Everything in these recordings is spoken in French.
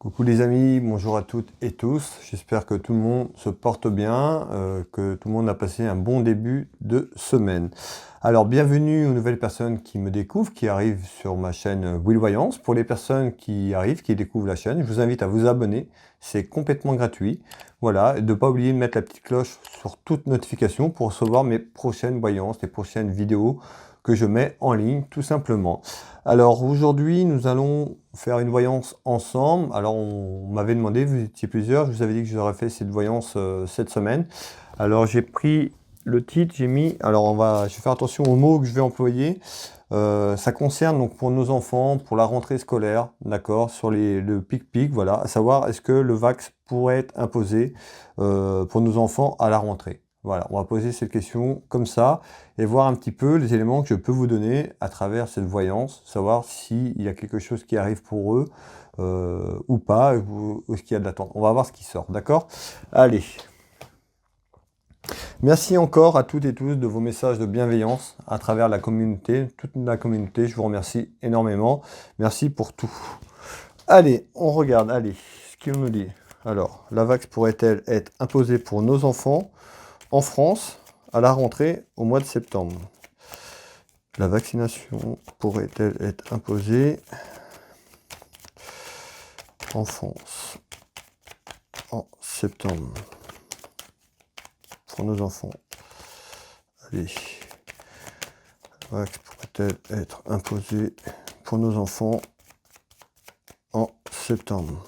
Coucou les amis, bonjour à toutes et tous. J'espère que tout le monde se porte bien, que tout le monde a passé un bon début de semaine. Alors bienvenue aux nouvelles personnes qui me découvrent, qui arrivent sur ma chaîne Will Voyance. Pour les personnes qui arrivent, qui découvrent la chaîne, je vous invite à vous abonner. C'est complètement gratuit. Voilà, et de ne pas oublier de mettre la petite cloche sur toute notification pour recevoir mes prochaines voyances, les prochaines vidéos que je mets en ligne tout simplement. Alors aujourd'hui nous allons faire une voyance ensemble. Alors on m'avait demandé, vous étiez plusieurs, je vous avais dit que je vous aurais fait cette voyance cette semaine. Alors j'ai pris le titre, j'ai mis, alors je vais faire attention aux mots que je vais employer. Ça concerne donc pour nos enfants, pour la rentrée scolaire, d'accord, sur le pic-pic, voilà, à savoir est-ce que le vax pourrait être imposé pour nos enfants à la rentrée. Voilà, on va poser cette question comme ça et voir un petit peu les éléments que je peux vous donner à travers cette voyance, savoir s'il y a quelque chose qui arrive pour eux ou pas, ou est-ce qu'il y a de l'attente. On va voir ce qui sort, d'accord? Allez. Merci encore à toutes et tous de vos messages de bienveillance à travers la communauté, toute la communauté, je vous remercie énormément. Merci pour tout. Allez, on regarde, allez, ce qu'on nous dit. Alors, la vax pourrait-elle être imposée pour nos enfants en France à la rentrée au mois de septembre? La vaccination pourrait-elle être imposée en France en septembre pour nos enfants? Allez. La vax pourrait-elle être imposée pour nos enfants en septembre?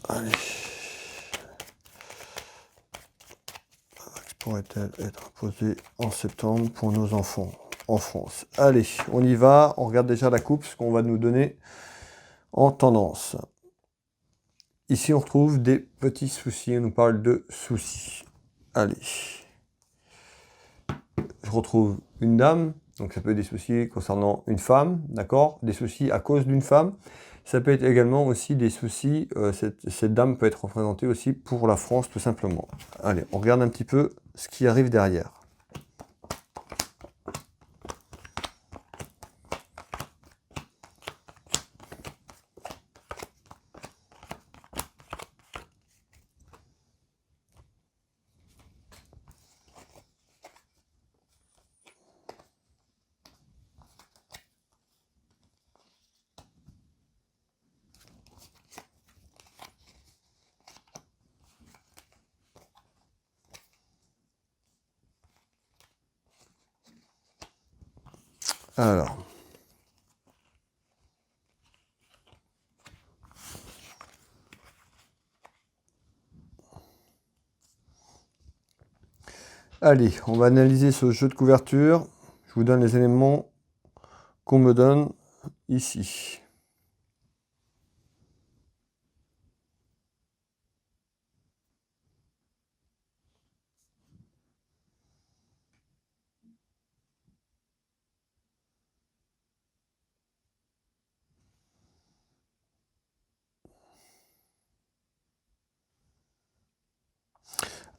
Allez. Pourrait-elle être imposée en septembre pour nos enfants en France? Allez, on y va. On regarde déjà la coupe, ce qu'on va nous donner en tendance. Ici, on retrouve des petits soucis. On nous parle de soucis. Allez. Je retrouve une dame. Donc, ça peut être des soucis concernant une femme, d'accord? Des soucis à cause d'une femme. Ça peut être également aussi des soucis, cette dame peut être représentée aussi pour la France, tout simplement. Allez, on regarde un petit peu ce qui arrive derrière. Alors. Allez, on va analyser ce jeu de couverture. Je vous donne les éléments qu'on me donne ici.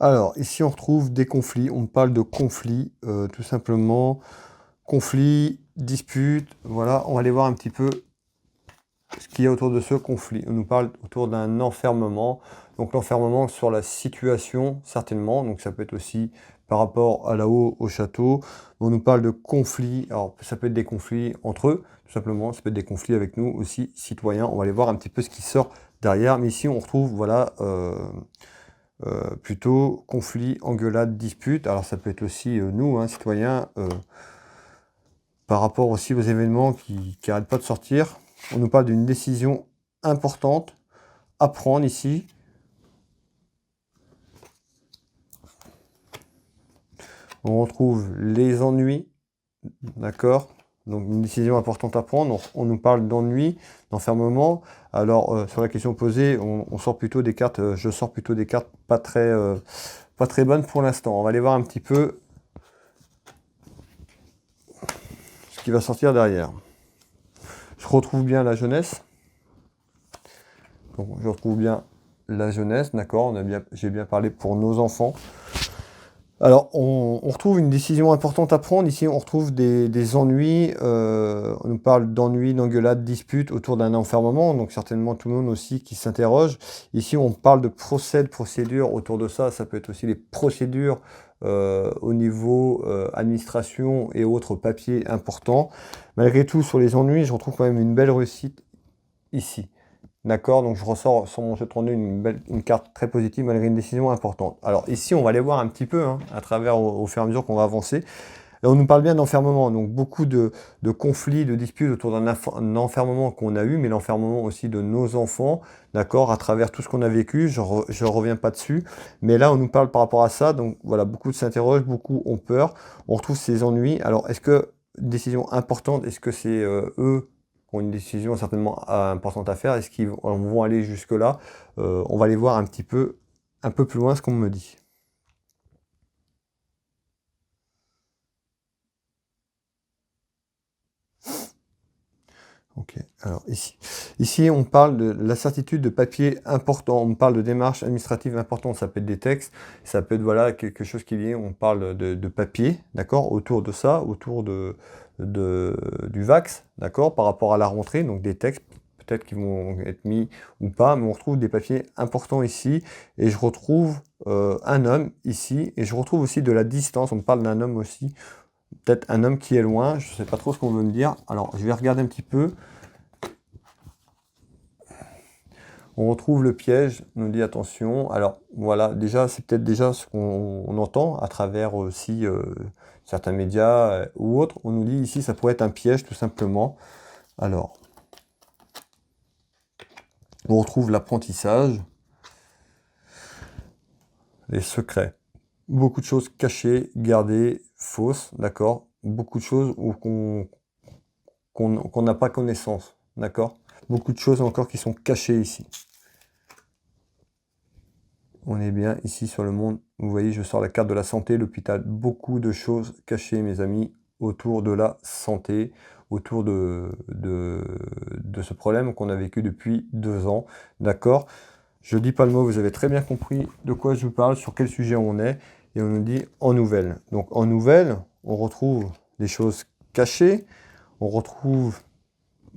Alors, ici on retrouve des conflits, on parle de conflits, tout simplement. Conflits, disputes, voilà, on va aller voir un petit peu ce qu'il y a autour de ce conflit. On nous parle autour d'un enfermement, donc l'enfermement sur la situation, certainement, donc ça peut être aussi par rapport à là-haut au château. On nous parle de conflits, alors ça peut être des conflits entre eux, tout simplement, ça peut être des conflits avec nous aussi, citoyens. On va aller voir un petit peu ce qui sort derrière, mais ici on retrouve, voilà, plutôt conflit, engueulade, dispute. Alors ça peut être aussi nous, hein, citoyens, par rapport aussi aux événements qui n'arrêtent pas de sortir. On nous parle d'une décision importante à prendre ici. On retrouve les ennuis, d'accord? Donc une décision importante à prendre. On nous parle d'ennui, d'enfermement. Alors sur la question posée, on sort plutôt des cartes, je sors plutôt des cartes pas très bonnes pour l'instant. On va aller voir un petit peu ce qui va sortir derrière. Je retrouve bien la jeunesse. Donc, je retrouve bien la jeunesse, d'accord, j'ai bien parlé pour nos enfants. Alors, on retrouve une décision importante à prendre. Ici, on retrouve des ennuis. On nous parle d'ennuis, d'engueulades, disputes autour d'un enfermement. Donc, certainement tout le monde aussi qui s'interroge. Ici, on parle de procédures autour de ça. Ça peut être aussi les procédures au niveau administration et autres papiers importants. Malgré tout, sur les ennuis, je retrouve quand même une belle réussite ici. D'accord, donc je ressors sur mon jeton de une carte très positive malgré une décision importante. Alors ici, on va aller voir un petit peu, hein, à travers au fur et à mesure qu'on va avancer. Et on nous parle bien d'enfermement, donc beaucoup de conflits, de disputes autour d'un enfermement qu'on a eu, mais l'enfermement aussi de nos enfants, d'accord, à travers tout ce qu'on a vécu, je reviens pas dessus. Mais là, on nous parle par rapport à ça, donc voilà, beaucoup s'interrogent, beaucoup ont peur, on retrouve ces ennuis. Alors, est-ce que, décision importante, est-ce que c'est eux qui ont une décision certainement importante à faire? Est-ce qu'ils vont aller jusque-là? On va aller voir un peu plus loin ce qu'on me dit. Ok, alors ici on parle de la certitude de papier important, on parle de démarches administratives importantes, ça peut être des textes, ça peut être voilà, quelque chose qui est lié, on parle de papier, d'accord, autour de ça, autour du VAX, d'accord, par rapport à la rentrée, donc des textes peut-être qui vont être mis ou pas, mais on retrouve des papiers importants ici, et je retrouve un homme ici, et je retrouve aussi de la distance, on parle d'un homme aussi, peut-être un homme qui est loin, je ne sais pas trop ce qu'on veut me dire, alors je vais regarder un petit peu. On retrouve le piège, on nous dit attention. Alors voilà, déjà, c'est peut-être déjà ce qu'on entend à travers aussi certains médias ou autres. On nous dit ici, ça pourrait être un piège tout simplement. Alors, on retrouve l'apprentissage, les secrets. Beaucoup de choses cachées, gardées, fausses, d'accord? Beaucoup de choses qu'on n'a pas connaissance, d'accord? Beaucoup de choses encore qui sont cachées ici. On est bien ici sur le monde. Vous voyez, je sors la carte de la santé, l'hôpital. Beaucoup de choses cachées, mes amis, autour de la santé, autour de ce problème qu'on a vécu depuis 2 ans. D'accord? Je dis pas le mot, vous avez très bien compris de quoi je vous parle, sur quel sujet on est. Et on nous dit en nouvelles. Donc en nouvelles, on retrouve des choses cachées. On retrouve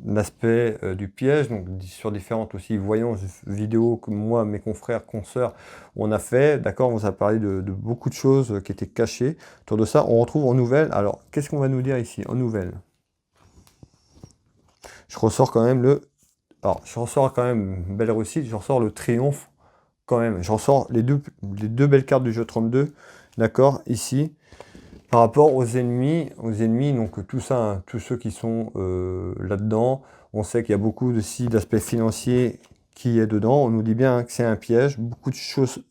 l'aspect du piège, donc sur différentes aussi voyances vidéos que moi, mes confrères, consoeurs, on a fait, d'accord, on vous a parlé de beaucoup de choses qui étaient cachées. Autour de ça, on retrouve en nouvelles. Alors, qu'est-ce qu'on va nous dire ici, en nouvelles? Je ressors quand même alors, je ressors quand même une belle réussite, je ressors le triomphe quand même. Je ressors les deux belles cartes du jeu 32, d'accord, ici. Par rapport aux ennemis, donc tout ça, hein, tous ceux qui sont là-dedans, on sait qu'il y a beaucoup aussi d'aspects financiers qui est dedans. On nous dit bien que c'est un piège, beaucoup de choses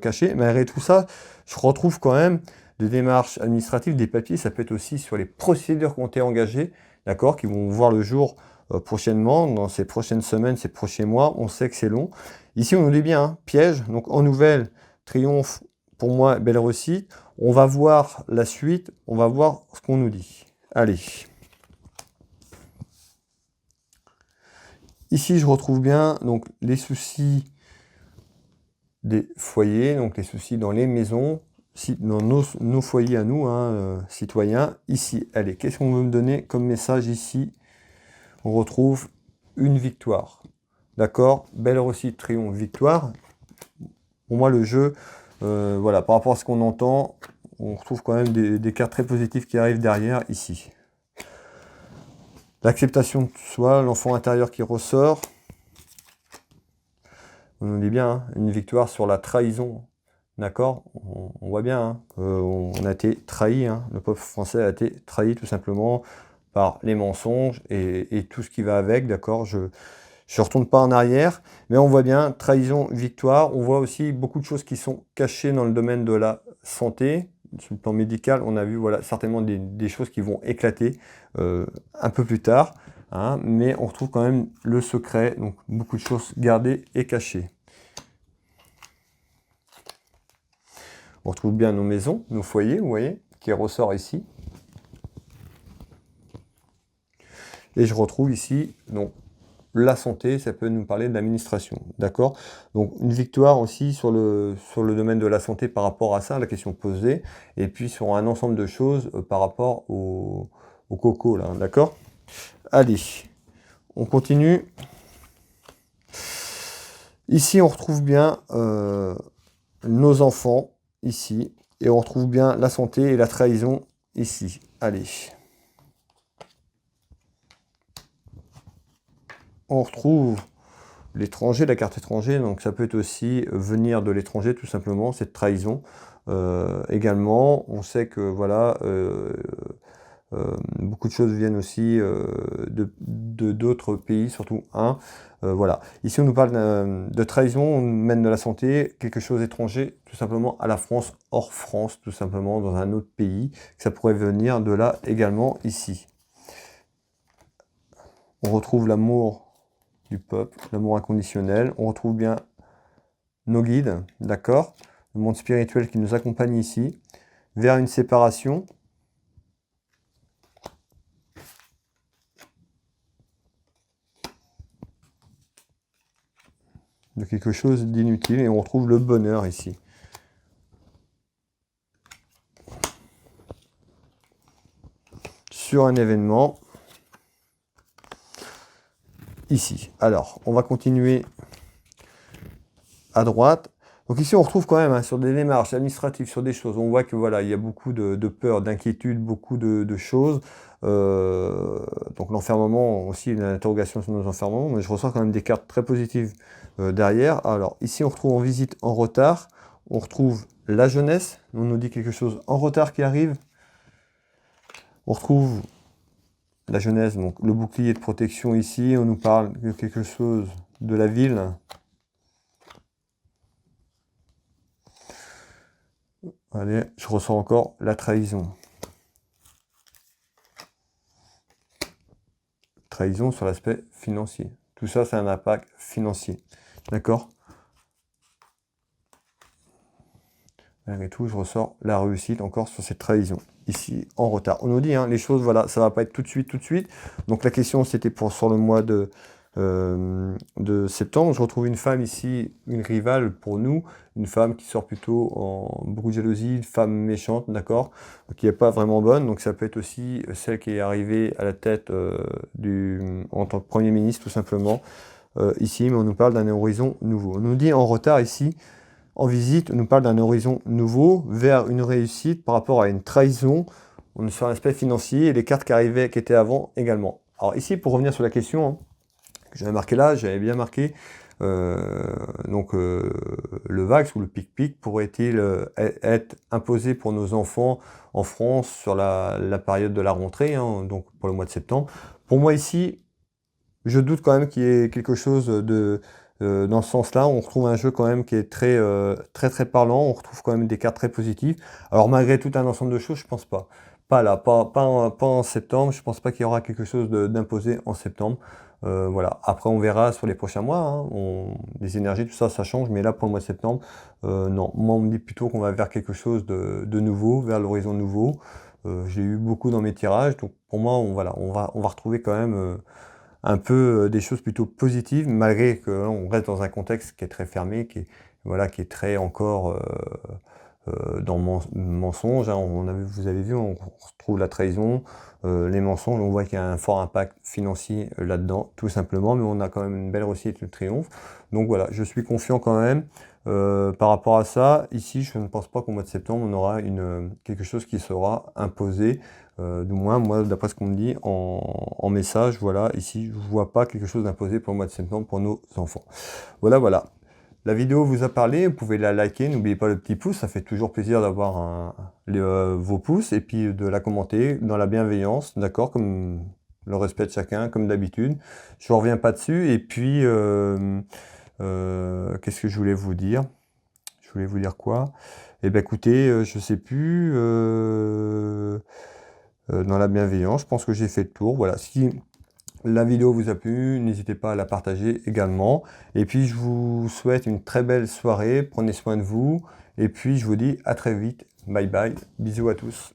cachées. Malgré tout ça, je retrouve quand même des démarches administratives, des papiers. Ça peut être aussi sur les procédures qui ont été engagées, d'accord, qui vont voir le jour prochainement, dans ces prochaines semaines, ces prochains mois. On sait que c'est long. Ici, on nous dit bien, hein, piège. Donc en nouvelle, triomphe, pour moi, belle réussite. On va voir la suite, on va voir ce qu'on nous dit. Allez. Ici, je retrouve bien donc les soucis des foyers, donc les soucis dans les maisons, dans nos foyers à nous, hein, citoyens. Ici, allez, qu'est-ce qu'on veut me donner comme message ici? On retrouve une victoire. D'accord? Belle réussite, triomphe, victoire. Pour moi, le jeu, voilà, par rapport à ce qu'on entend, on retrouve quand même des cartes très positives qui arrivent derrière ici. L'acceptation de soi, l'enfant intérieur qui ressort. On nous dit bien, hein, une victoire sur la trahison. D'accord? On voit bien, hein, on a été trahi, hein, le peuple français a été trahi tout simplement par les mensonges et tout ce qui va avec, d'accord? Je ne retourne pas en arrière, mais on voit bien, trahison, victoire. On voit aussi beaucoup de choses qui sont cachées dans le domaine de la santé. Sur le plan médical, on a vu voilà, certainement des choses qui vont éclater un peu plus tard, hein, mais on retrouve quand même le secret, donc beaucoup de choses gardées et cachées. On retrouve bien nos maisons, nos foyers, vous voyez, qui ressort ici. Et je retrouve ici donc, la santé, ça peut nous parler de l'administration, d'accord? Donc une victoire aussi sur le domaine de la santé par rapport à ça, la question posée, et puis sur un ensemble de choses par rapport au coco, là, d'accord? Allez, on continue. Ici, on retrouve bien nos enfants, ici, et on retrouve bien la santé et la trahison, ici. Allez. On retrouve l'étranger, la carte étranger, donc ça peut être aussi venir de l'étranger, tout simplement, cette trahison. Également, on sait que, voilà, beaucoup de choses viennent aussi de d'autres pays, surtout un. Voilà. Ici, on nous parle de trahison, on mène de la santé, quelque chose d'étranger, tout simplement à la France, hors France, tout simplement, dans un autre pays. Ça pourrait venir de là également, ici. On retrouve l'amour du peuple, l'amour inconditionnel. On retrouve bien nos guides, d'accord? Le monde spirituel qui nous accompagne ici, vers une séparation. De quelque chose d'inutile, et on retrouve le bonheur ici. Sur un événement, ici. Alors, on va continuer à droite. Donc ici, on retrouve quand même hein, sur des démarches administratives, sur des choses, on voit que voilà, il y a beaucoup de peur, d'inquiétude, beaucoup de choses. Donc l'enfermement aussi, une interrogation sur nos enfermements, mais je ressens quand même des cartes très positives derrière. Alors ici, on retrouve en visite en retard, on retrouve la jeunesse, on nous dit quelque chose en retard qui arrive. On retrouve la jeunesse, donc le bouclier de protection ici, on nous parle de quelque chose de la ville. Allez, je ressens encore la trahison. Trahison sur l'aspect financier. Tout ça, c'est un impact financier. D'accord? Malgré tout, je ressors la réussite encore sur cette trahison. Ici, en retard. On nous dit, hein, les choses, voilà, ça va pas être tout de suite, tout de suite. Donc la question, c'était sur le mois de septembre. Je retrouve une femme ici, une rivale pour nous, une femme qui sort plutôt en beaucoup de jalousie, une femme méchante, d'accord, qui n'est pas vraiment bonne. Donc ça peut être aussi celle qui est arrivée à la tête en tant que Premier ministre, tout simplement, ici, mais on nous parle d'un horizon nouveau. On nous dit en retard ici, en visite, on nous parle d'un horizon nouveau vers une réussite par rapport à une trahison. On est sur l'aspect financier et les cartes qui arrivaient, qui étaient avant également. Alors ici, pour revenir sur la question, hein, que j'avais marqué là, j'avais bien marqué, le Vax ou le pic-pic pourrait-il être imposé pour nos enfants en France sur la période de la rentrée, hein, donc pour le mois de septembre. Pour moi ici, je doute quand même qu'il y ait quelque chose dans ce sens-là. On retrouve un jeu quand même qui est très parlant, on retrouve quand même des cartes très positives. Alors malgré tout un ensemble de choses, je pense pas. Pas là, pas en septembre, je pense pas qu'il y aura quelque chose d'imposé en septembre. Voilà. Après, on verra sur les prochains mois, hein. Les énergies, tout ça, ça change, mais là, pour le mois de septembre, non. Moi, on me dit plutôt qu'on va vers quelque chose de nouveau, vers l'horizon nouveau. J'ai eu beaucoup dans mes tirages, donc pour moi, on va retrouver quand même un peu des choses plutôt positives, malgré qu'on reste dans un contexte qui est très fermé, qui est très encore dans mensonge, hein. Vous avez vu, on retrouve la trahison, les mensonges, on voit qu'il y a un fort impact financier là-dedans, tout simplement, mais on a quand même une belle réussite, le triomphe. Donc voilà, je suis confiant quand même par rapport à ça. Ici, je ne pense pas qu'au mois de septembre, on aura quelque chose qui sera imposé. Du moins, moi, d'après ce qu'on me dit en message, voilà, ici, je ne vois pas quelque chose d'imposé pour le mois de septembre pour nos enfants. Voilà. La vidéo vous a parlé, vous pouvez la liker, n'oubliez pas le petit pouce, ça fait toujours plaisir d'avoir vos pouces, et puis de la commenter dans la bienveillance, d'accord, comme le respect de chacun, comme d'habitude. Je ne reviens pas dessus, et puis, qu'est-ce que je voulais vous dire? Je voulais vous dire quoi? Eh bien écoutez, je sais plus, dans la bienveillance, je pense que j'ai fait le tour, voilà. Si la vidéo vous a plu, n'hésitez pas à la partager également. Et puis je vous souhaite une très belle soirée, prenez soin de vous. Et puis je vous dis à très vite. Bye bye, bisous à tous.